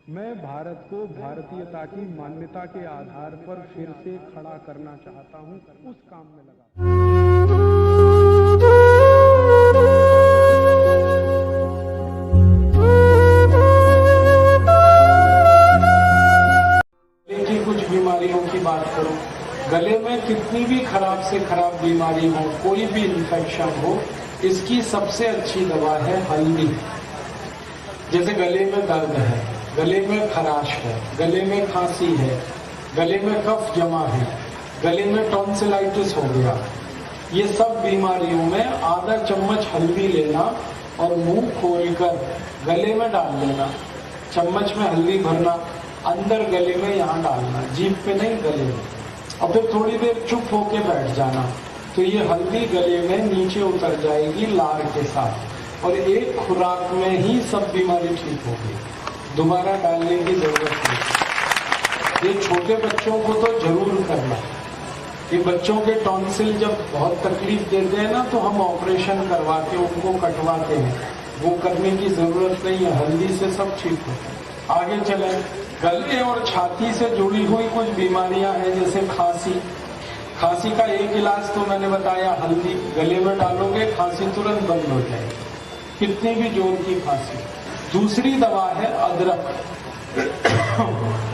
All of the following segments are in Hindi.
मैं भारत को भारतीयता की मान्यता के आधार पर फिर से खड़ा करना चाहता हूं, उस काम में लगा। की कुछ बीमारियों की बात करूं, गले में कितनी भी खराब से खराब बीमारी हो, कोई भी इन्फेक्शन हो, इसकी सबसे अच्छी दवा है हल्दी। जैसे गले में दर्द है, गले में खराश है, गले में खांसी है, गले में कफ जमा है, गले में टॉन्सिलाइटिस हो गया, ये सब बीमारियों में आधा चम्मच हल्दी लेना और मुंह खोलकर गले में डाल लेना। चम्मच में हल्दी भरना, अंदर गले में यहाँ डालना, जीभ पे नहीं, गले में, और फिर थोड़ी देर चुप होके बैठ जाना। तो ये हल्दी गले में नीचे उतर जाएगी लार के साथ, और एक खुराक में ही सब बीमारी ठीक होगी, दोबारा डालने की जरूरत नहीं। ये छोटे बच्चों को तो जरूर करना। ये बच्चों के टॉन्सिल जब बहुत तकलीफ देते हैं ना, तो हम ऑपरेशन करवा के उनको कटवाते हैं, वो करने की जरूरत नहीं है, हल्दी से सब ठीक होता है। आगे चले, गले और छाती से जुड़ी हुई कुछ बीमारियां हैं, जैसे खांसी। खांसी का एक इलाज तो मैंने बताया, हल्दी गले में डालोगे, खांसी तुरंत बंद हो जाएगी, कितनी भी जोर की खांसी। दूसरी दवा है अदरक।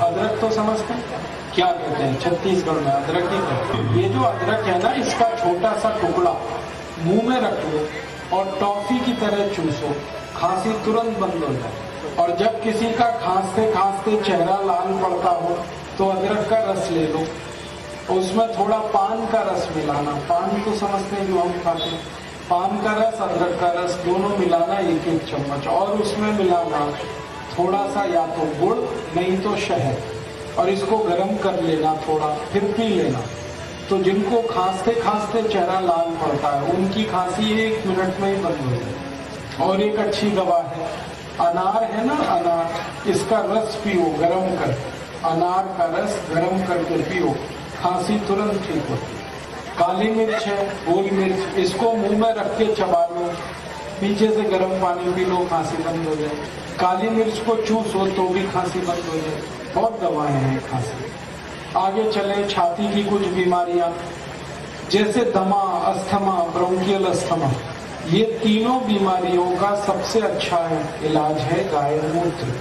अदरक तो समझते हैं क्या कहते हैं, छत्तीसगढ़ में अदरक ही कहते हैं। ये जो अदरक है ना, इसका छोटा सा टुकड़ा मुंह में रख लो और टॉफी की तरह चूसो, खांसी तुरंत बंद हो जाए। और जब किसी का खांसते खांसते चेहरा लाल पड़ता हो, तो अदरक का रस ले लो, उसमें थोड़ा पान का रस मिलाना। पान तो समझते हैं जो हम खाते हैं, पान का रस, अदरक का रस, दोनों मिलाना 1-1 चम्मच, और उसमें मिलाना थोड़ा सा या तो गुड़ नहीं तो शहद, और इसको गर्म कर लेना थोड़ा, फिर पी लेना। तो जिनको खांसते खांसते चेहरा लाल पड़ता है, उनकी खांसी 1 मिनट में ही बंद हो जाए। और एक अच्छी दवा है अनार, है ना अनार, इसका रस पियो गर्म कर, अनार का रस गर्म करके पियो, खांसी तुरंत ठीक होती है। काली मिर्च है, गोल मिर्च, इसको मुंह में रख के चबा लो, पीछे से गर्म पानी पी लो, खांसी बंद हो जाए। काली मिर्च को चूसो तो भी खांसी बंद हो जाए। बहुत दवाएं हैं खांसी। आगे चले, छाती की कुछ बीमारियां, जैसे दमा, अस्थमा, ब्रोंकियल अस्थमा, ये तीनों बीमारियों का सबसे अच्छा इलाज है गाय मूत्र।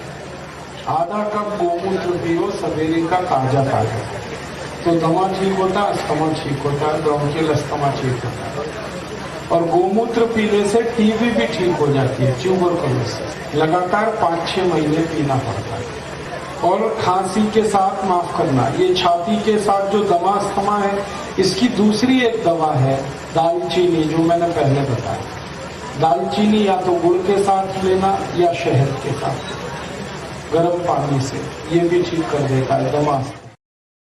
आधा कप गोमूत्र पियो सवेरे का ताजा ताजा, तो दमा ठीक होता है, अस्थमा ठीक होता है, ब्रोंकियल अस्थमा ठीक होता है। और गोमूत्र पीने से टीबी भी ठीक हो जाती है, ट्यूबरकुलोसिस। लगातार 5-6 महीने पीना पड़ता है। और खांसी के साथ, माफ करना, ये छाती के साथ जो दमा अस्थमा है, इसकी दूसरी एक दवा है दालचीनी, जो मैंने पहले बताया। दालचीनी या तो गुड़ के साथ लेना या शहद के साथ, गर्म पानी से, ये भी ठीक कर देता है दमा।